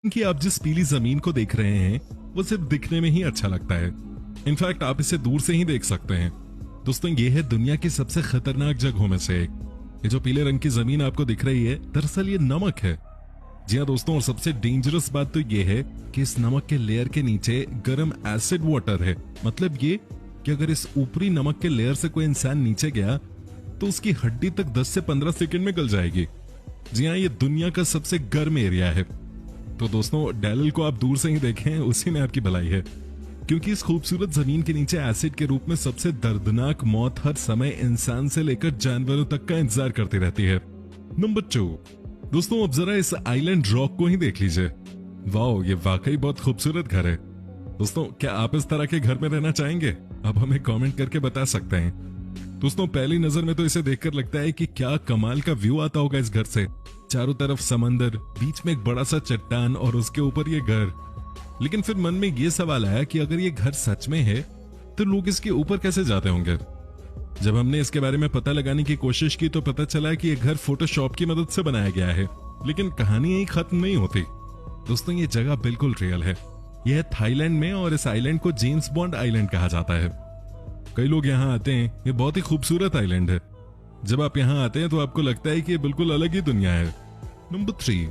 कि आप जिस पीली जमीन को देख रहे हैं वो सिर्फ दिखने में ही अच्छा लगता है। इनफैक्ट आप इसे दूर से ही देख सकते हैं। दोस्तों ये है दुनिया की सबसे खतरनाक जगहों में से एक। ये जो पीले रंग की जमीन आपको दिख रही है दरअसल ये नमक है। जी हाँ दोस्तों, और सबसे डेंजरस बात तो ये है कि इस नमक के लेयर के नीचे गर्म एसिड वाटर है। मतलब ये कि अगर इस ऊपरी नमक के लेयर से कोई इंसान नीचे गया तो उसकी हड्डी तक 10 से 15 सेकंड में गल जाएगी। जी हाँ, ये दुनिया का सबसे गर्म एरिया है। तो दोस्तों डैलिल को आप दूर से ही देखें, उसी में आपकी भलाई है, क्योंकि इस खूबसूरत जमीन के नीचे एसिड के रूप में सबसे दर्दनाक मौत हर समय इंसान से लेकर जानवरों तक का इंतजार करती रहती है। नंबर 2 दोस्तों, अब जरा इस आइलैंड रॉक को ही देख लीजिए। वाओ, ये वाकई बहुत खूबसूरत घर है। दोस्तों क्या आप इस तरह के घर में रहना चाहेंगे? आप हमें कमेंट करके बता सकते हैं। दोस्तों पहली नजर में तो इसे देखकर लगता है कि क्या कमाल का व्यू आता होगा इस घर से। चारों तरफ समंदर, बीच में एक बड़ा सा चट्टान और उसके ऊपर ये घर। लेकिन फिर मन में ये सवाल आया कि अगर ये घर सच में है तो लोग इसके ऊपर कैसे जाते होंगे। जब हमने इसके बारे में पता लगाने की कोशिश की तो पता चला कि ये घर फोटोशॉप की मदद से बनाया गया है। लेकिन कहानी यही खत्म नहीं होती। दोस्तों ये जगह बिल्कुल रियल है। यह है थाईलैंड में और इस आइलैंड को जेम्स बॉन्ड आइलैंड कहा जाता है। कई लोग यहाँ आते हैं, ये बहुत ही खूबसूरत आइलैंड है। जब आप यहाँ आते हैं तो आपको लगता है कि ये बिल्कुल अलग ही दुनिया है। नंबर 3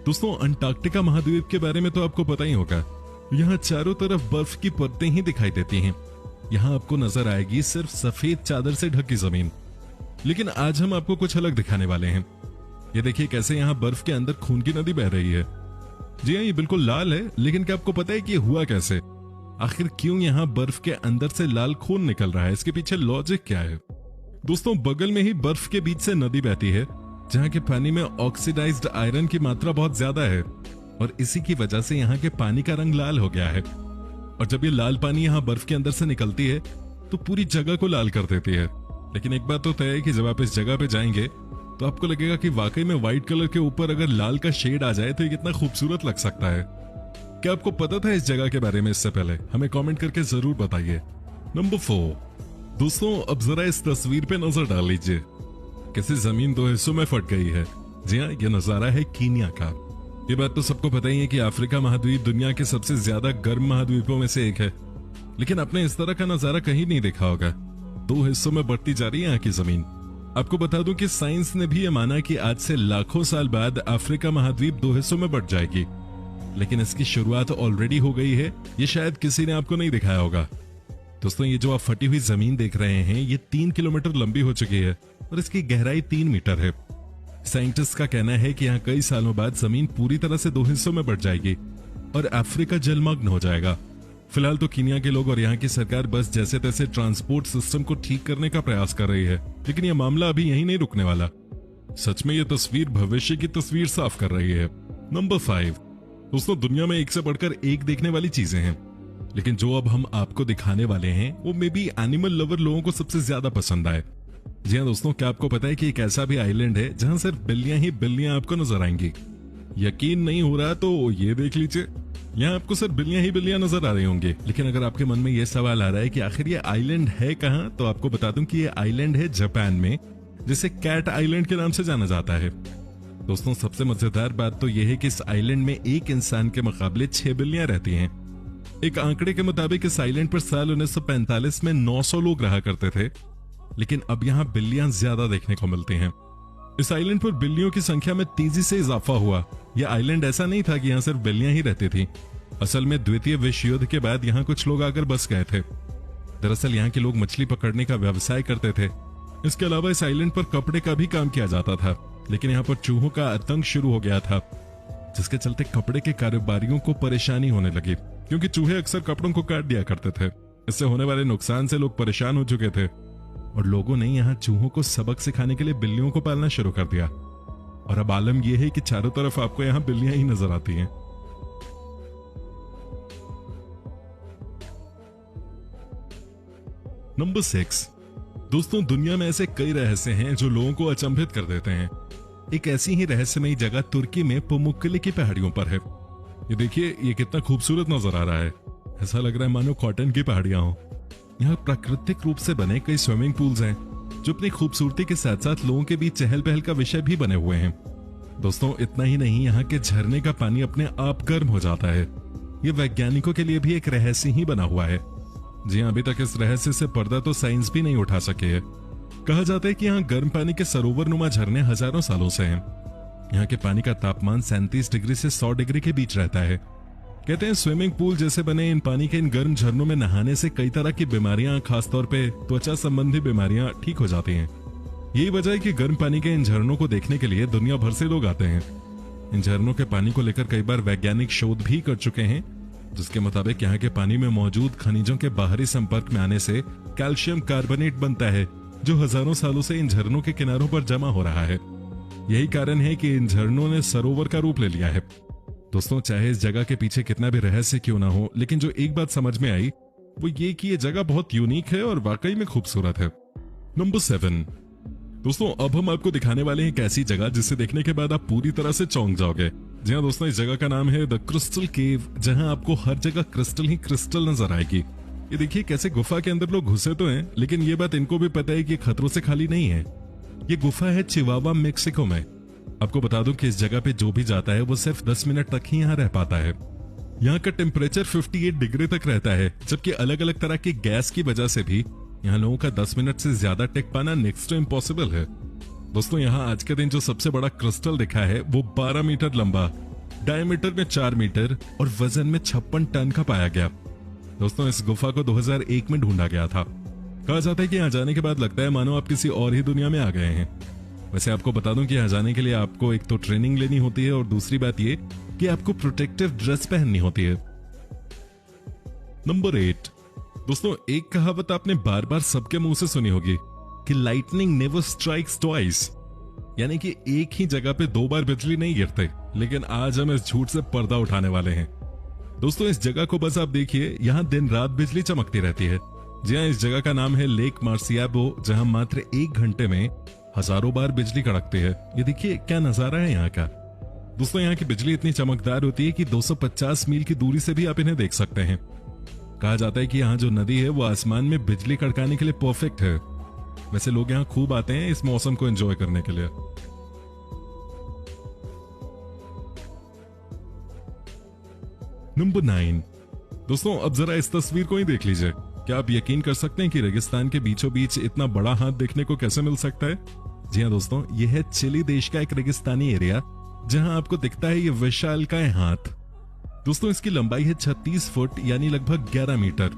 दोस्तों, अंटार्कटिका महाद्वीप के बारे में तो आपको पता ही होगा। यहाँ चारों तरफ बर्फ की परतें ही दिखाई देती हैं। यहाँ आपको नजर आएगी सिर्फ सफेद चादर से ढकी जमीन। लेकिन आज हम आपको कुछ अलग दिखाने वाले हैं। ये देखिए कैसे यहाँ बर्फ के अंदर खून की नदी बह रही है। जी हाँ, ये बिल्कुल लाल है, लेकिन क्या आपको पता है कि ये हुआ कैसे? आखिर क्यों यहाँ बर्फ के अंदर से लाल खून निकल रहा है? इसके पीछे लॉजिक क्या है? दोस्तों बगल में ही बर्फ के बीच से नदी बहती है, जहाँ के पानी में ऑक्सीडाइज्ड आयरन की मात्रा बहुत ज्यादा है और इसी की वजह से यहाँ के पानी का रंग लाल हो गया है। और जब ये लाल पानी यहाँ बर्फ के अंदर से निकलती है तो पूरी जगह को लाल कर देती है। लेकिन एक बात तो तय है कि जब आप इस जगह पे जाएंगे तो आपको लगेगा कि वाकई में व्हाइट कलर के ऊपर अगर लाल का शेड आ जाए तो ये कितना खूबसूरत लग सकता है। क्या आपको पता था इस जगह के बारे में इससे पहले? हमें कमेंट करके जरूर बताइए। नंबर 4 दोस्तों, अब जरा इस तस्वीर पे नजर डाल लीजिए। कैसे जमीन दो हिस्सों में फट गई है। जी हाँ, यह नजारा है कीनिया का। ये बात तो सबको पता ही है कि अफ्रीका महाद्वीप दुनिया के सबसे ज्यादा गर्म महाद्वीपों में से एक है। लेकिन आपने इस तरह का नजारा कहीं नहीं देखा होगा। 2 हिस्सों में बढ़ती जा रही है यहाँ की जमीन। आपको बता दूं कि साइंस ने भी ये माना कि आज से लाखों साल बाद अफ्रीका महाद्वीप 2 हिस्सों में बढ़ जाएगी। लेकिन इसकी शुरुआत ऑलरेडी हो गई है। ये शायद किसी ने आपको नहीं दिखाया होगा। दोस्तों ये जो आप फटी हुई जमीन देख रहे हैं ये 3 किलोमीटर लंबी हो चुकी है और इसकी गहराई 3 मीटर है। साइंटिस्ट का कहना है कि यहाँ कई सालों बाद जमीन पूरी तरह से 2 हिस्सों में बढ़ जाएगी और अफ्रीका जलमग्न हो जाएगा। फिलहाल तो कीनिया के लोग और यहाँ की सरकार बस जैसे तैसे ट्रांसपोर्ट सिस्टम को ठीक करने का प्रयास कर रही है। लेकिन यह मामला अभी यहीं नहीं रुकने वाला। सच में यह तस्वीर भविष्य की तस्वीर साफ कर रही है। नंबर 5 दोस्तों, दुनिया में एक से बढ़कर एक देखने वाली चीजें हैं, लेकिन जो अब हम आपको दिखाने वाले हैं वो मे बी एनिमल लवर लोगों को सबसे ज्यादा पसंद आए। जी हाँ दोस्तों, क्या आपको पता है कि एक ऐसा भी आइलैंड है जहां सिर्फ बिल्लियां ही बिल्लियां आपको नजर आएंगी? यकीन नहीं हो रहा तो ये देख लीजिए, यहाँ आपको सिर्फ बिल्लियां ही बिल्लियां नजर आ रही होंगी। लेकिन अगर आपके मन में ये सवाल आ रहा है कि आखिर ये आइलैंड है कहाँ, तो आपको बता दूं कि ये आइलैंड है जापान में, जिसे कैट आइलैंड के नाम से जाना जाता है। दोस्तों सबसे मजेदार बात तो यह है कि इस आइलैंड में एक इंसान के मुकाबले 6 बिल्लियां रहती हैं। एक आंकड़े के मुताबिक इस आइलैंड पर साल 1945 में 900 लोग रहा करते थे, लेकिन अब यहाँ बिल्लियां ज्यादा देखने को मिलती हैं। इस आइलैंड पर बिल्लियों की संख्या में तेजी से इजाफा हुआ। यह आइलैंड ऐसा नहीं था कि यहाँ सिर्फ बिल्लियां ही रहती थी। असल में द्वितीय विश्व युद्ध के बाद यहाँ कुछ लोग आकर बस गए थे। दरअसल यहाँ के लोग मछली पकड़ने का व्यवसाय करते थे। इसके अलावा इस आइलैंड पर कपड़े का भी काम किया जाता था। लेकिन यहाँ पर चूहों का आतंक शुरू हो गया था, जिसके चलते कपड़े के कारोबारियों को परेशानी होने लगी, क्योंकि चूहे अक्सर कपड़ों को काट दिया करते थे। इससे होने वाले नुकसान से लोग परेशान हो चुके थे और लोगों ने यहाँ चूहों को सबक सिखाने के लिए बिल्लियों को पालना शुरू कर दिया। और अब आलम यह है कि चारों तरफ आपको यहाँ बिल्लियां ही नजर आती हैं। नंबर 6 दोस्तों, दुनिया में ऐसे कई रहस्य हैं जो लोगों को अचंभित कर देते हैं। एक ऐसी ही रहस्यमयी जगह तुर्की में पमुक्कले की पहाड़ियों पर है। ये देखिए, ये कितना खूबसूरत नजर आ रहा है। ऐसा लग रहा है मानो कॉटन की पहाड़ियां हो। यहाँ प्राकृतिक रूप से बने कई स्विमिंग पूल्स हैं जो अपनी खूबसूरती के साथ साथ लोगों के बीच चहल पहल का विषय भी बने हुए हैं। दोस्तों इतना ही नहीं, यहाँ के झरने का पानी अपने आप गर्म हो जाता है। ये वैज्ञानिकों के लिए भी एक रहस्य ही बना हुआ है। जी हाँ, अभी तक इस रहस्य से पर्दा तो साइंस भी नहीं उठा सके है। कहा जाता है कि यहाँ गर्म पानी के सरोवर नुमा झरने हजारों सालों से हैं। यहाँ के पानी का तापमान 37 डिग्री से 100 डिग्री के बीच रहता है। कहते हैं स्विमिंग पूल जैसे बने इन पानी के इन गर्म झरनों में नहाने से कई तरह की बीमारियां, खासतौर पे त्वचा संबंधी बीमारियां ठीक हो जाती हैं। यही वजह है कि गर्म पानी के इन झरनों को देखने के लिए दुनिया भर से लोग आते हैं। इन झरनों के पानी को लेकर कई बार वैज्ञानिक शोध भी कर चुके हैं, जिसके मुताबिक यहाँ के पानी में मौजूद खनिजों के बाहरी संपर्क में आने से कैल्शियम कार्बोनेट बनता है, जो हजारों सालों से इन झरनों के किनारों पर जमा हो रहा है। यही कारण है कि इन झरनों ने सरोवर का रूप ले लिया है। दोस्तों, चाहे इस जगह के पीछे कितना भी रहस्य क्यों ना हो, लेकिन जो एक बात समझ में आई वो ये कि ये जगह बहुत यूनिक है और वाकई में खूबसूरत है। नंबर 7। दोस्तों, अब हम आपको दिखाने वाले हैं एक ऐसी जगह जिसे देखने के बाद आप पूरी तरह से चौंक जाओगे। जी हाँ दोस्तों, इस जगह का नाम है द क्रिस्टल केव, जहां आपको हर जगह क्रिस्टल ही क्रिस्टल नजर आएगी। ये देखिए कैसे गुफा के अंदर लोग घुसे तो हैं, लेकिन ये बात इनको भी पता है कि खतरों से खाली नहीं है। ये गुफा है चिवावा, मेक्सिको में। आपको बता दूं कि इस जगह पे जो भी जाता है वो सिर्फ 10 मिनट तक ही यहाँ रह पाता है। यहाँ का टेम्परेचर 58 डिग्री तक रहता है, जबकि अलग अलग तरह की गैस की वजह से भी यहाँ लोगों का 10 मिनट से ज्यादा टिक पाना नेक्स्ट टू इम्पॉसिबल है। दोस्तों, यहाँ आज के दिन जो सबसे बड़ा क्रिस्टल दिखा है वो 12 मीटर लंबा, डायमीटर में 4 मीटर और वजन में 56 टन का पाया गया। दोस्तों, इस गुफा को 2001 में ढूंढा गया था। कहा जाता है कि यहाँ जाने के बाद लगता है मानो आप किसी और ही दुनिया में आ गए हैं। वैसे आपको बता दूं कि यहाँ जाने के लिए आपको एक तो ट्रेनिंग लेनी होती है और दूसरी बात ये कि आपको प्रोटेक्टिव ड्रेस पहननी होती है। नंबर 8। दोस्तों, एक कहावत आपने बार बार सबके मुंह से सुनी होगी कि लाइटनिंग नेवर स्ट्राइक्स ट्वाइस, यानी कि एक ही जगह पे 2 बार बिजली नहीं गिरते। लेकिन आज हम इस झूठ से पर्दा उठाने वाले हैं। दोस्तों, इस जगह को बस आप देखिए, यहाँ दिन रात बिजली चमकती रहती है। जी हाँ, इस जगह का नाम है लेक मार्सियाबो, जहां मात्र 1 घंटे में हजारों बार बिजली कड़कती है। ये देखिए क्या नजारा है यहाँ का। दोस्तों, यहाँ की बिजली इतनी चमकदार होती है कि 250 मील की दूरी से भी आप इन्हें देख सकते हैं। कहा जाता है कि यहाँ जो नदी है वो आसमान में बिजली कड़काने के लिए परफेक्ट है। वैसे लोग यहाँ खूब आते हैं इस मौसम को एंजॉय करने के लिए। नंबर 9। दोस्तों, अब जरा इस तस्वीर को ही देख लीजिए। क्या आप यकीन कर सकते हैं कि रेगिस्तान के बीचों बीच इतना बड़ा हाथ देखने को कैसे मिल सकता है? जी हाँ दोस्तों, यह है चिली देश का एक रेगिस्तानी एरिया जहां आपको दिखता है ये विशालकाय हाथ। दोस्तों, इसकी लंबाई है 36 फुट यानी लगभग 11 मीटर।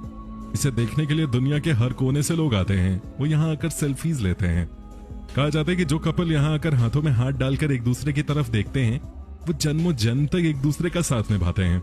इसे देखने के लिए दुनिया के हर कोने से लोग आते हैं। वो यहाँ आकर सेल्फीज लेते हैं। कहा जाता है कि जो कपल यहाँ आकर हाथों में हाथ डालकर एक दूसरे की तरफ देखते हैं वो जन्मों जन्म तक एक दूसरे का साथ निभाते हैं।